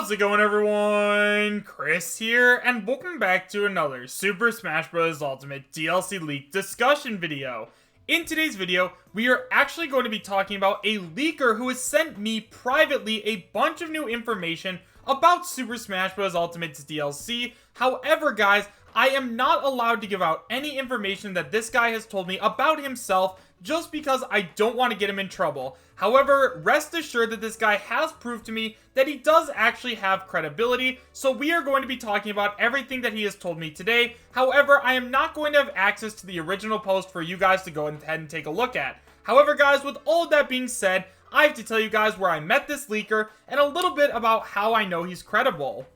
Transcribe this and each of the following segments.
How's it going, everyone? Chris here, and welcome back to another Super Smash Bros. Ultimate DLC leak discussion video. In today's video, we are actually going to be talking about a leaker who has sent me privately a bunch of new information about Super Smash Bros. Ultimate's DLC. However, guys, I am not allowed to give out any information that this guy has told me about himself just because I don't want to get him in trouble. However, rest assured that this guy has proved to me that he does actually have credibility, so we are going to be talking about everything that he has told me today. However, I am not going to have access to the original post for you guys to go ahead and take a look at. However, guys, with all of that being said, I have to tell you guys where I met this leaker and a little bit about how I know he's credible.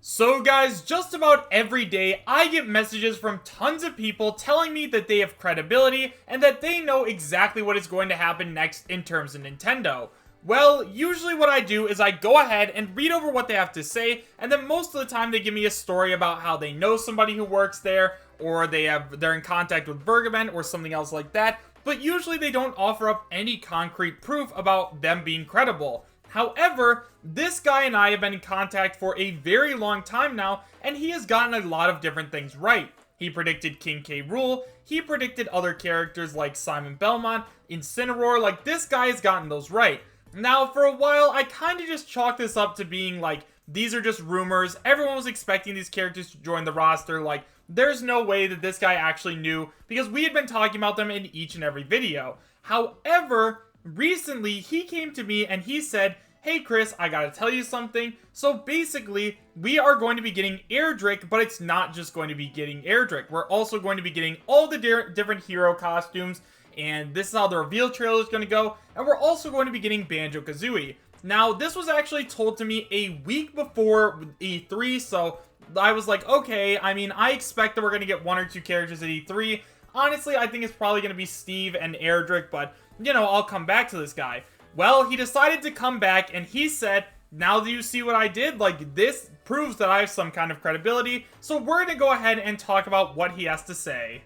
So guys, just about every day, I get messages from tons of people telling me that they have credibility and that they know exactly what is going to happen next in terms of Nintendo. Well, usually what I do is I go ahead and read over what they have to say, and then most of the time they give me a story about how they know somebody who works there, or they're in contact with Bergaben or something else like that, but usually they don't offer up any concrete proof about them being credible. However, this guy and I have been in contact for a very long time now, and he has gotten a lot of different things right. He predicted King K. Rool, he predicted other characters like Simon Belmont, Incineroar, like this guy has gotten those right. Now, for a while, I kind of just chalked this up to being like, these are just rumors, everyone was expecting these characters to join the roster, like, there's no way that this guy actually knew, because we had been talking about them in each and every video. However, recently, he came to me and he said, "Hey Chris, I gotta tell you something." So basically, we are going to be getting Erdrick, but it's not just going to be getting Erdrick. We're also going to be getting all the different hero costumes, and this is how the reveal trailer is going to go, and we're also going to be getting Banjo-Kazooie. Now, this was actually told to me a week before E3, so I was like, okay, I mean, I expect that we're going to get one or two characters at E3. Honestly, I think it's probably going to be Steve and Erdrick, but, you know, I'll come back to this guy. Well, he decided to come back, and he said, now that you see what I did, like, this proves that I have some kind of credibility, so we're going to go ahead and talk about what he has to say.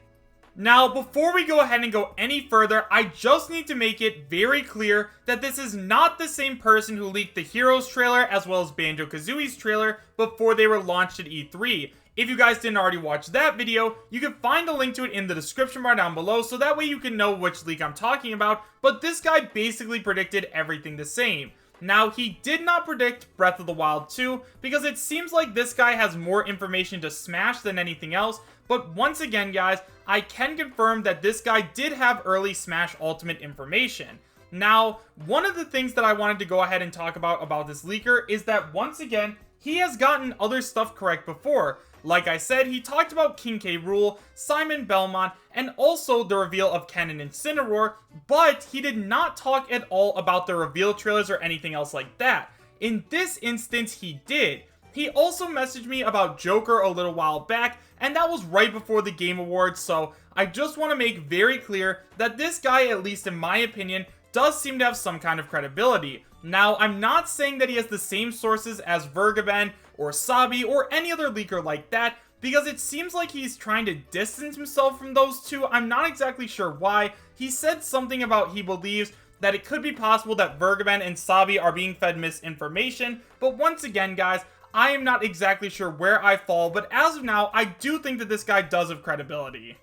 Now, before we go ahead and go any further, I just need to make it very clear that this is not the same person who leaked the Heroes trailer as well as Banjo-Kazooie's trailer before they were launched at E3. If you guys didn't already watch that video, you can find a link to it in the description bar down below, so that way you can know which leak I'm talking about, but this guy basically predicted everything the same. Now, he did not predict Breath of the Wild 2, because it seems like this guy has more information to Smash than anything else, but once again, guys, I can confirm that this guy did have early Smash Ultimate information. Now, one of the things that I wanted to go ahead and talk about this leaker is that, once again, he has gotten other stuff correct before. Like I said, he talked about King K. Rool, Simon Belmont, and also the reveal of Ken and Incineroar, but he did not talk at all about the reveal trailers or anything else like that. In this instance, he did. He also messaged me about Joker a little while back, and that was right before the Game Awards, so I just want to make very clear that this guy, at least in my opinion, does seem to have some kind of credibility. Now, I'm not saying that he has the same sources as Vergaben or Sabi or any other leaker like that, because it seems like he's trying to distance himself from those two. I'm not exactly sure why. He said something about he believes that it could be possible that Vergaben and Sabi are being fed misinformation, but once again, guys, I am not exactly sure where I fall, but as of now, I do think that this guy does have credibility.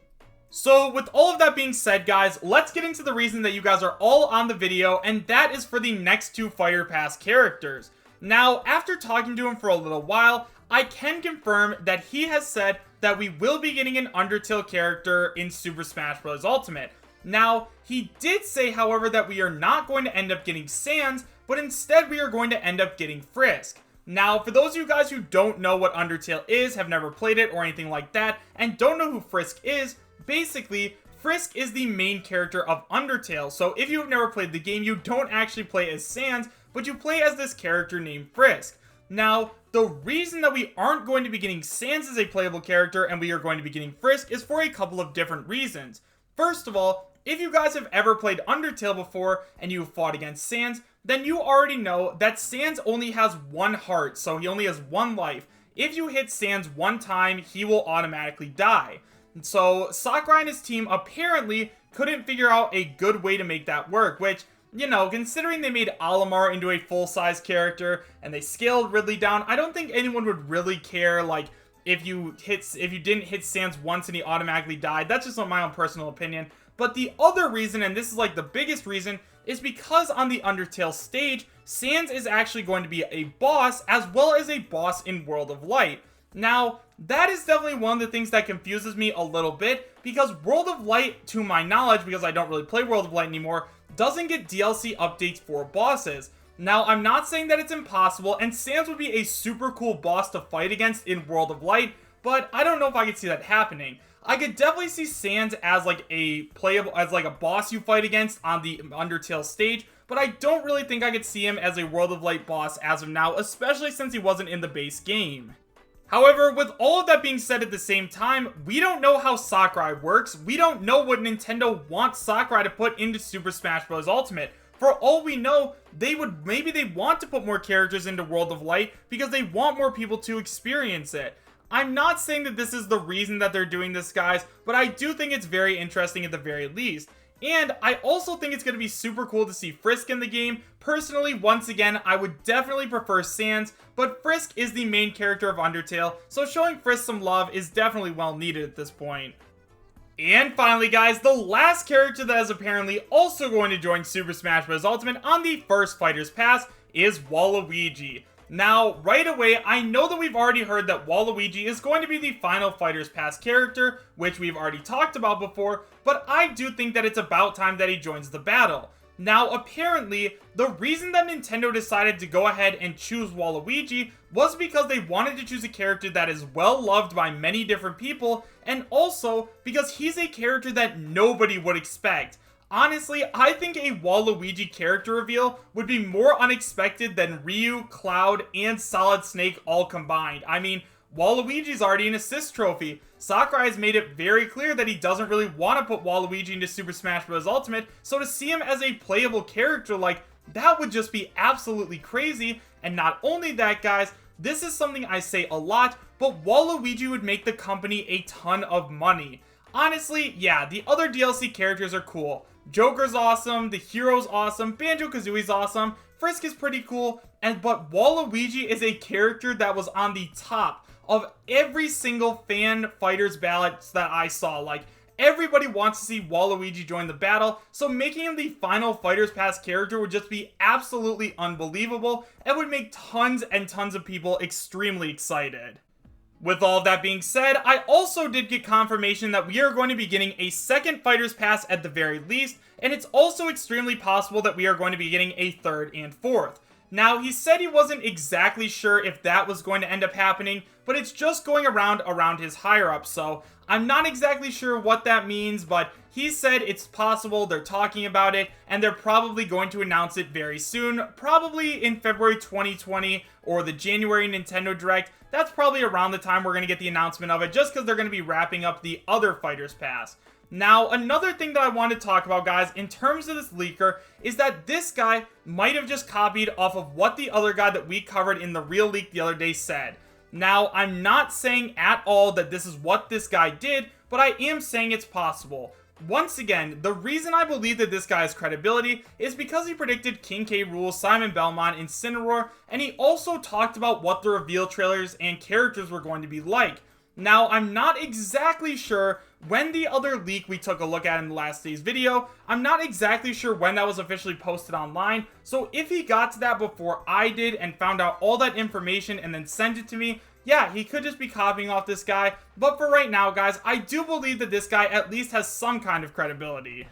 So, with all of that being said, guys, let's get into the reason that you guys are all on the video, and that is for the next two Fire Pass characters. Now, after talking to him for a little while, I can confirm that he has said that we will be getting an Undertale character in Super Smash Bros. Ultimate. Now, he did say, however, that we are not going to end up getting Sans, but instead we are going to end up getting Frisk. Now, for those of you guys who don't know what Undertale is, have never played it or anything like that, and don't know who Frisk is, basically, Frisk is the main character of Undertale, so if you've never played the game, you don't actually play as Sans, but you play as this character named Frisk. Now, the reason that we aren't going to be getting Sans as a playable character and we are going to be getting Frisk is for a couple of different reasons. First of all, if you guys have ever played Undertale before and you've fought against Sans, then you already know that Sans only has one heart, so he only has one life. If you hit Sans one time, he will automatically die. So Sakurai and his team apparently couldn't figure out a good way to make that work, which you know, considering they made Olimar into a full-size character and they scaled Ridley down, I don't think anyone would really care, like, if you didn't hit Sans once and he automatically died. That's just my own personal opinion. But the other reason, and this is like the biggest reason, is because on the Undertale stage, Sans is actually going to be a boss as well as a boss in World of Light. Now, that is definitely one of the things that confuses me a little bit, because World of Light, to my knowledge, because I don't really play World of Light anymore, doesn't get DLC updates for bosses. Now, I'm not saying that it's impossible, and Sans would be a super cool boss to fight against in World of Light, but I don't know if I could see that happening. I could definitely see Sans as like a boss you fight against on the Undertale stage, but I don't really think I could see him as a World of Light boss as of now, especially since he wasn't in the base game. However, with all of that being said at the same time, we don't know how Sakurai works. We don't know what Nintendo wants Sakurai to put into Super Smash Bros. Ultimate. For all we know, maybe they want to put more characters into World of Light because they want more people to experience it. I'm not saying that this is the reason that they're doing this, guys, but I do think it's very interesting at the very least. And I also think it's going to be super cool to see Frisk in the game. Personally, once again, I would definitely prefer Sans, but Frisk is the main character of Undertale, so showing Frisk some love is definitely well needed at this point. And finally, guys, the last character that is apparently also going to join Super Smash Bros. Ultimate on the first Fighter's Pass is Waluigi. Now, right away, I know that we've already heard that Waluigi is going to be the final Fighter's Pass character, which we've already talked about before, but I do think that it's about time that he joins the battle. Now, apparently, the reason that Nintendo decided to go ahead and choose Waluigi was because they wanted to choose a character that is well loved by many different people, and also because he's a character that nobody would expect. Honestly, I think a Waluigi character reveal would be more unexpected than Ryu, Cloud, and Solid Snake all combined. I mean, Waluigi's already an assist trophy. Sakurai has made it very clear that he doesn't really want to put Waluigi into Super Smash Bros. Ultimate, so to see him as a playable character, like, that would just be absolutely crazy. And not only that, guys, this is something I say a lot, but Waluigi would make the company a ton of money. Honestly, yeah, the other DLC characters are cool. Joker's awesome, the hero's awesome, Banjo-Kazooie's awesome, Frisk is pretty cool, but Waluigi is a character that was on the top of every single fan fighters ballots that I saw. Like, everybody wants to see Waluigi join the battle, so making him the final Fighters Pass character would just be absolutely unbelievable and would make tons and tons of people extremely excited. With all of that being said, I also did get confirmation that we are going to be getting a second Fighter's Pass at the very least, and it's also extremely possible that we are going to be getting a third and fourth. Now, he said he wasn't exactly sure if that was going to end up happening, but it's just going around his higher-ups, so I'm not exactly sure what that means, but he said it's possible, they're talking about it, and they're probably going to announce it very soon, probably in February 2020 or the January Nintendo Direct. That's probably around the time we're going to get the announcement of it, just because they're going to be wrapping up the other Fighters Pass. Now, another thing that I want to talk about, guys, in terms of this leaker, is that this guy might have just copied off of what the other guy that we covered in the real leak the other day said. Now, I'm not saying at all that this is what this guy did, but I am saying it's possible. Once again, the reason I believe that this guy has credibility is because he predicted King K. Rool, Simon Belmont, Incineroar, and he also talked about what the reveal trailers and characters were going to be like. Now, I'm not exactly sure when the other leak we took a look at in the last day's video, I'm not exactly sure when that was officially posted online, so if he got to that before I did and found out all that information and then sent it to me, yeah, he could just be copying off this guy, but for right now, guys, I do believe that this guy at least has some kind of credibility.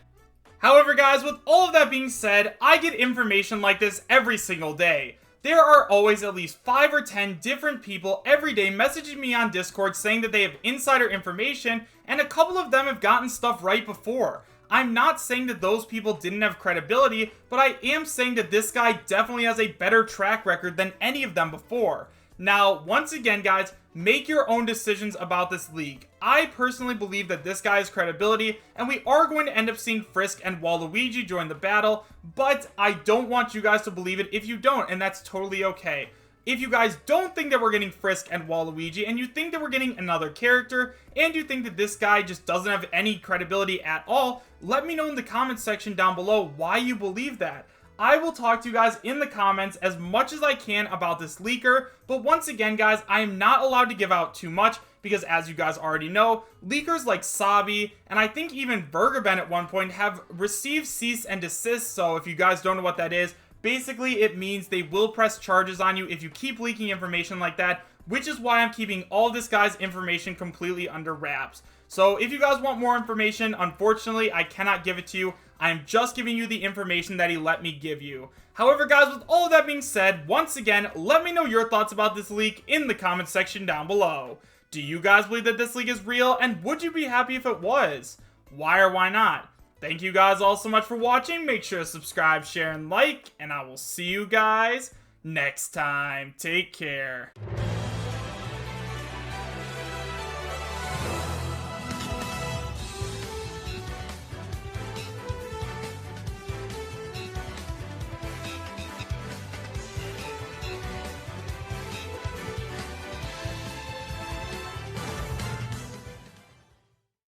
However, guys, with all of that being said, I get information like this every single day. There are always at least 5 or 10 different people every day messaging me on Discord saying that they have insider information, and a couple of them have gotten stuff right before. I'm not saying that those people didn't have credibility, but I am saying that this guy definitely has a better track record than any of them before. Now, once again, guys, make your own decisions about this league. I personally believe that this guy has credibility, and we are going to end up seeing Frisk and Waluigi join the battle, but I don't want you guys to believe it if you don't, and that's totally okay. If you guys don't think that we're getting Frisk and Waluigi, and you think that we're getting another character, and you think that this guy just doesn't have any credibility at all, let me know in the comments section down below why you believe that. I will talk to you guys in the comments as much as I can about this leaker, but once again guys, I am not allowed to give out too much because as you guys already know, leakers like Sabi and I think even Vergaben at one point have received cease and desist, so if you guys don't know what that is, basically it means they will press charges on you if you keep leaking information like that, which is why I'm keeping all this guy's information completely under wraps. So if you guys want more information, unfortunately, I cannot give it to you. I'm just giving you the information that he let me give you. However, guys, with all of that being said, once again, let me know your thoughts about this leak in the comment section down below. Do you guys believe that this leak is real, and would you be happy if it was? Why or why not? Thank you guys all so much for watching. Make sure to subscribe, share, and like, and I will see you guys next time. Take care.